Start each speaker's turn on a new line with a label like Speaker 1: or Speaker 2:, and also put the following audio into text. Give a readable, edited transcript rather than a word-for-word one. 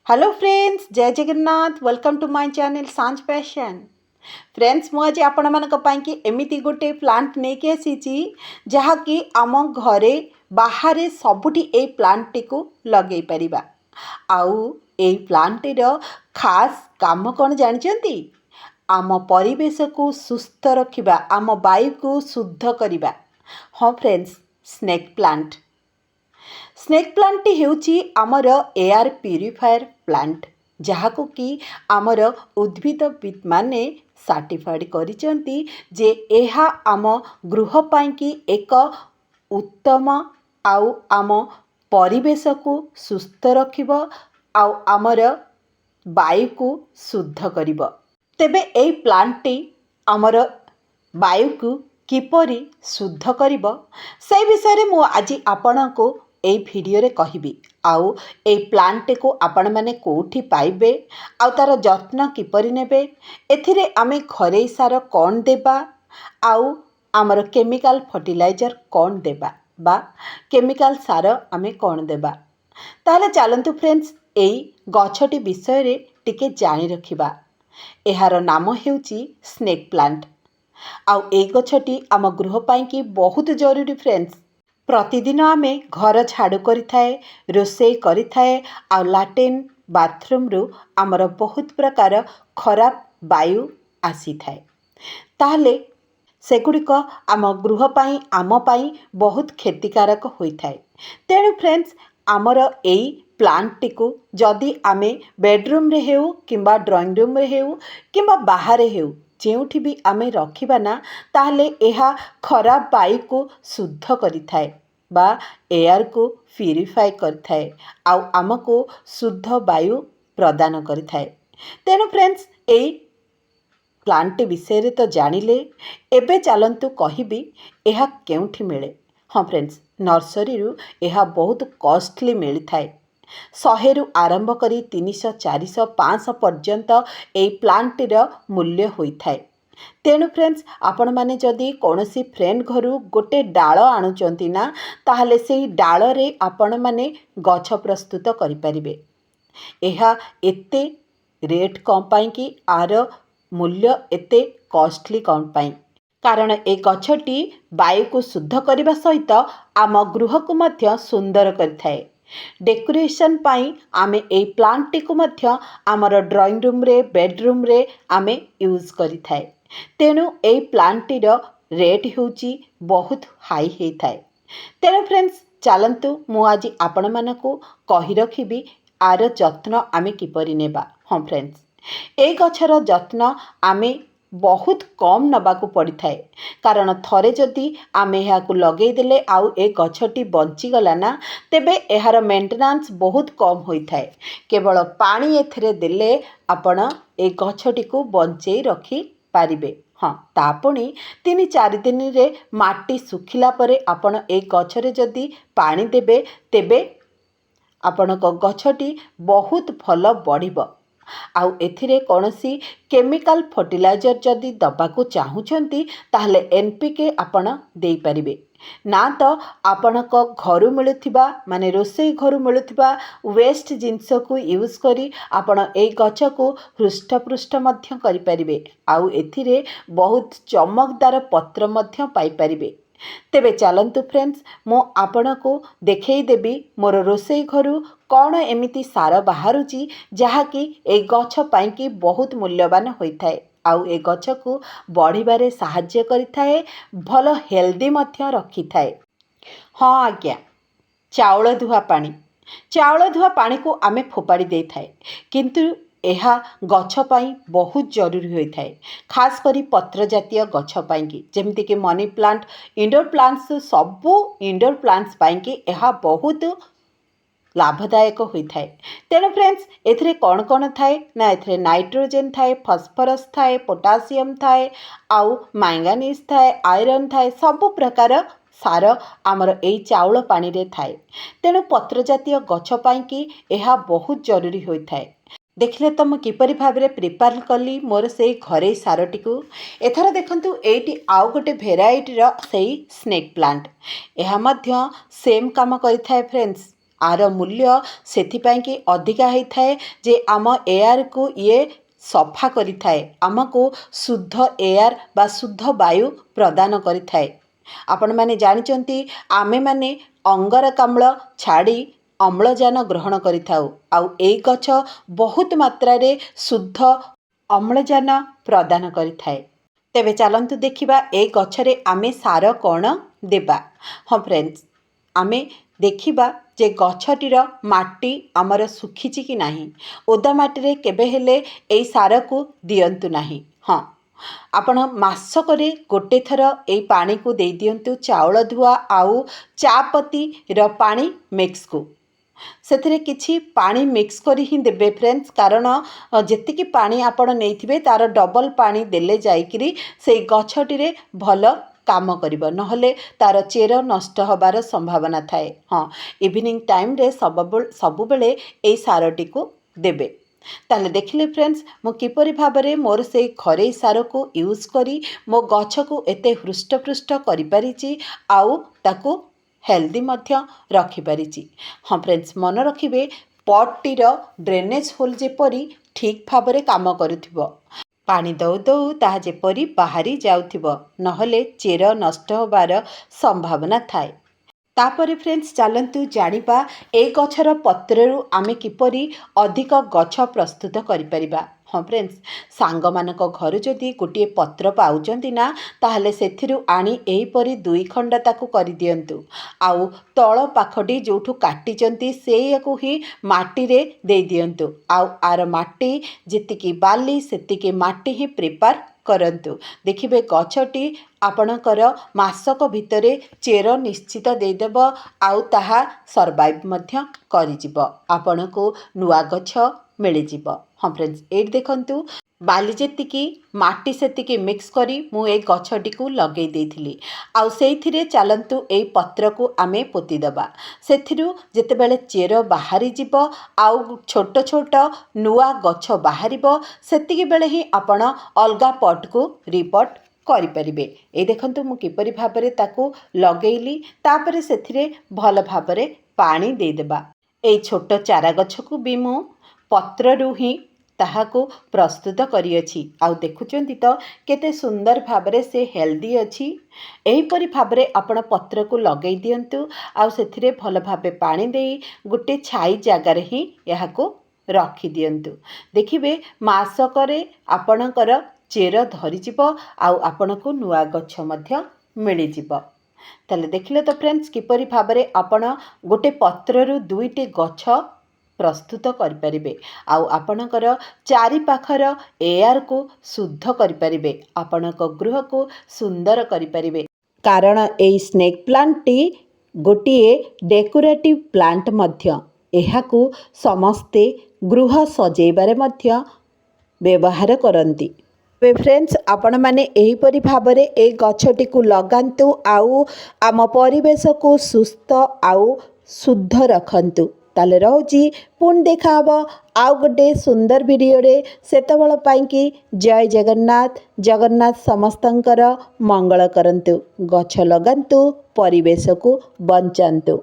Speaker 1: Hello friends, जय Jagannath. Welcome to my channel Sanjh passion. Friends, मुझे आपण मानक कि एमिति गोटे प्लांट लेके आसी जहाँकि आम घरे बाहर सबुठी ए प्लांट को लगे परिबा। आउ ए प्लांटर खास काम कौन जानते? आम परिवेश को सुस्थ रखिबा, आम वायु को शुद्ध करिबा। हाँ friends, snake plant. Snake plant हेउची आमर एयर प्यूरीफायर प्लांट, जहाको कि आमर उद्भिदविद माने सर्टिफाइड करिसेंती जे एहा आम गृह पाइकी एक उत्तम आउ आम परिवेश को सुस्थ रखिबो आउ आमर वायु को शुद्ध करिबो। तेबे एई प्लांटटी आमर वायु को किपरि शुद्ध करिबो से विषय रे मु आज आपनको এই ভিডিওরে কহিবি। আউ এই প্লান্টକୁ ଆପଣମାନେ କେଉଁଠି ପାଇବେ, ଆଉ ତା'ର ଯତ୍ନ କିପରି ନେବେ, ଏଥିରେ ଆମେ ଘରୋଇ ସାର କ'ଣ ଦେବା, ଆଉ ଆମର କେମିକାଲ ଫର୍ଟିଲାଇଜର କ'ଣ ଦେବା ବା କେମିକାଲ ସାର ଆମେ କ'ଣ ଦେବା। ତାହେଲେ ଚାଲନ୍ତୁ ଫ୍ରେଣ୍ଡସ୍, ଏଇ ଗଛଟି ବିଷୟରେ ଟିକେ ଜାଣି ରଖିବା। ଏହାର ନାମ ହେଉଛି ସ୍ନେକ୍ ପ୍ଲାଣ୍ଟ। ଆଉ ଏଇ ଗଛଟି ଆମ ଗୃହ ପାଇଁକି ବହୁତ ଜରୁରୀ ଫ୍ରେଣ୍ଡସ୍। प्रतिदिन आमे घर झाड़ू करिथाए, रोषे करिथाए, आ लाट्रिन बाथरूम रु आमर बहुत प्रकार खराब वायु आसी थाए। ताहले सेगुड़िक आम गृह पाई आम पाई बहुत क्षतिकारक होइथाए। तेणु फ्रेंड्स, आमर एई प्लांट को जदि आमे बेडरूम रे हेउ किंबा ड्राइंग रूम रे हेउ किंबा बाहर हेउ जेउठी भी आमे रखिबा ना, ताहले एहा खराब वायु को शुद्ध करिथाए बा एयर को प्यूरीफाई करिथाए, आउ आमको शुद्ध वायु प्रदान करिथाए। तेणु फ्रेंड्स, एई प्लांट विषय तो जानिले, एबे चलंतु कहिबी एहा केउठी मिले। हाँ फ्रेंड्स, नर्सरी रु एहा बहुत कॉस्टली मिलता। 100 रु आरंभ करी 300, 400, 500 पर्यंत एई प्लांटर मूल्य होइथाए। तेणु फ्रेंड्स, आपण माने जदि कौनसी फ्रेंड घरु गोटे डाल आणुचंती ना, ताहले सेई डाल रे आपण माने गछ प्रस्तुत करि परिबे। एहा एते रेट कम पाई कि आर मूल्य एते कॉस्टली कम पाई, कारण ए गछटी वायु को शुद्ध करने सहित आम गृह को मध्य सुंदर करिथाए। डेकोरेशन पाई आमे ए प्लांट को मध्य आमर ड्राइंग रूम रे, बेडरूम रे आमे यूज करिथाए। तेणु ए प्लांटर रेट होची बहुत हाई होइथाए। तेणु फ्रेंड्स, चलंतु मु आज आपण मानकु कहि रखिबी आर जत्न आमे किपरि नेबा। हाँ फ्रेंड्स, ए गछर जत्न आमे बहुत कम नबाकू पड़ी थाए, कारण थरे जदि आमे एहाकु लगेई देले आउ ए गछटी बंचीगला ना, तेबे एहार मेंटेनेंस बहुत कम होइथाए। केवल पानी एथिरे देले आपण ए गछटी को बंचेई रखी पारिबे। हाँ, तापुणी 3-4 दिन रे माटी सुखिला परे आपण ए गछरे जदि पानी देबे, तेबे आपणक गछटी बहुत भल बढ़िबो। आउ एथिरे कौनसी केमिकल फर्टिलाइजर जदि दबाकू चाहूछंती, ताहले एनपीके आपण देई परिबे ना। तो आपणक घरु मिलुथिबा माने रोषेई घरु मिलुथिबा वेस्ट जिंस को यूज करी आपण ए गछ को हृष्टपृष्ठ मध्य करि परिबे, आउ एथिरे बहुत चमकदार पत्र मध्य पाई परिबे। तेबे चलंतु फ्रेंड्स, मो आपणको देखई देबी मोर रोषेई घरु कौन एमिति सार बाहरुची जहाँकि ए गछ पाइकी बहुत मूल्यवान होइथाए, आउ ए गछ को बढ़िबारे साहाय्य करिथाए, भल हेल्दी मध्य रखिथाए। हाँ आज्ञा, चाउल धुआ पानी को आमे फोपाड़ी देई थाए, किंतु एहा गछ पाई बहुत जरूरी होता है, खास करी पत्र जातीय गछ पाई जेमती कि मनी प्लांट, इंडोर प्लांट्स, सबू इंडोर प्लांट्स पाई एहा बहुत लाभदायक होता है। तेणु फ्रेंड्स, एथिरे कौन कौन थाए ना, एथिरे नाइट्रोजेन थाए, फॉस्फोरस थाए, पोटासियम थाए, आउ मैंगानीज थाए, आयरन थाए, सबु प्रकार सार आमर एई चाउल पानी रे थाए। तेणु पत्र जातीय गछ पाई एहा बहुत जरूरी होता है। देखिले तो मुझे किपरि भाव में प्रिपेयर कली मोर से घरे सारटी को। एथर देखंतु एटी आउ गोटे भेराइटीर से स्नेक प्लांट, यह मध्य सेम काम करिथाए फ्रेंड्स। आर मूल्य सेथिपाई कि अधिका होता है जे आम एयर को ये सफा करिथाए, आमको शुद्ध एयर बा शुद्ध वायु प्रदान करिथाए। आपण माने जानिचंती आमे माने अंगारकाम्ल छाड़ी अम्लजान ग्रहण करिथाउ आउ एई गछ बहुत मात्रा रे शुद्ध अम्लजान प्रदान करिथाए। तेबे चलंतु देखिबा ए गछरे आमे सार कौन देबा। हाँ फ्रेंड्स, आमे देखिबा जे गछटीर माटी आमर सुखीची कि नाही। ओदा माटी रे केबे हेले एई सार को दियंतु नाही। हाँ, आपण मासकरे गोटे थर एई पानी को दे दियंतु चावल धुआ आउ चापती र पानी मिक्स को ସେଥିରେ କିଛି ପାଣି ମିକ୍ସ କରି ହିଁ ଦେବେ ଫ୍ରେଣ୍ଡସ୍, କାରଣ ଯେତିକି ପାଣି ଆପଣ ନେଇଥିବେ ତାର ଡବଲ ପାଣି ଦେଲେ ଯାଇକିରି ସେଇ ଗଛଟିରେ ଭଲ କାମ କରିବ, ନହେଲେ ତାର ଚେର ନଷ୍ଟ ହେବାର ସମ୍ଭାବନା ଥାଏ। ହଁ, ଇଭିନିଂ ଟାଇମ୍ରେ ସବୁବେଳେ ଏଇ ସାରଟିକୁ ଦେବେ। ତାହେଲେ ଦେଖିଲେ ଫ୍ରେଣ୍ଡସ୍, ମୁଁ କିପରି ଭାବରେ ମୋର ସେଇ ଘରୋଇ ସାରକୁ ୟୁଜ୍ କରି ମୋ ଗଛକୁ ଏତେ ହୃଷ୍ଟପୃଷ୍ଟ କରିପାରିଛି ଆଉ ତାକୁ हेल्दी मध्य रखिपारिछि। हाँ फ्रेंड्स, मन रखिबे पटटीर ड्रेनेज होल जेपरी ठीक भाବରେ काम करुथिबो। पानी दौ दौ ताहा जेपरी बाहरी जाउथिबो, नहले चेर नष्ट होबार संभावना थाए। तापरे फ्रेंड्स चलंतु जानिबा ए गछर पत्ररू आमे किपरि अधिक गछ प्रस्तुत करिपरिबा। हाँ फ्रेंड्स, सांग मानक घर जदि गोटे पत्र पाउचंती ना, ताहले सेथिरु आनी एहीपरि 2 खंड ताकू करि दियंतु आउ तळ पाखटी जोठु काटिचंती सेयकु ही माटी रे दे दियंतु आउ आर माटी जेतिकी बाली सेतिकी माटी ही प्रिपेयर करंतु। देखिबे गछटी आपणकर मासक भितरे चेर निश्चित देदेब आउ ताहा सर्वाइव मध्य करिजिब, आपणको नुआ गछ मिलिजिब। हाँ फ्रेंड्स, एट देखंतु बाली जेतिकी माटी सेतिकी मिक्स करी मु ए गछटी को लगे देथिली आउ सेइथिरे चलंतु ए पत्र को आमे पोती दबा। सेथिरु जेतेबेले चेर बाहरी जिवो आउ छोट छोट नुआ गछ बाहरिबो, सेतिकी बेले ही आपण अलगा पट को रिपोर्ट करिपरिबे। ए देखंतु मु किपरि भाबरे ताकू लगेइली, तापरे सेथिरे भल भाबरे पानी दे देबा। ए छोट चारा गछ को भी मु पत्ररू ही ताहाको प्रस्तुत करिअछि आउ देखुचंती तो केते सुंदर भाबरे से हेल्दी अछि। एहीपरि भाबरे आपण पत्र को लगेइ दियंतु आउ सेथिरे भल भाबे पानी देई गोटे छाई जगार ही याको रखी दियंतु। देखिबे मासकरे आपणकर चेर धरिजिब आउ आपणको नुआ गछ मध्य मिलिजिब। ताले देखिले तो फ्रेंड्स किपरि भाबरे आपण गोटे पत्ररू 2टी गछ प्रस्तुत करिपारिबे आउ आपणकर चारि पाखर एयर को शुद्ध करिपारिबे, आपणको गृह को सुंदर करिपारिबे। कारण एई स्नेक प्लांट टी गोटिए डेकोरेटिव प्लांट मध्य, एहाकू समस्ते गृह सजेइबारे मध्य व्यवहार करंती। वे फ्रेंड्स, आपण माने एहीपरि भाबरे ए गछटी को लगांतु आउ आम परिवेश को सुस्थ आउ शुद्ध रखंतु। ताले रहूची पुणी देखा हबो आउ गोटे सुंदर वीडियो रे। सेतबेल पाई कि जय जगन्नाथ। जगन्नाथ समस्तंकर मंगल करंतु। गछ लगांतु, परिवेश को बंचांतु।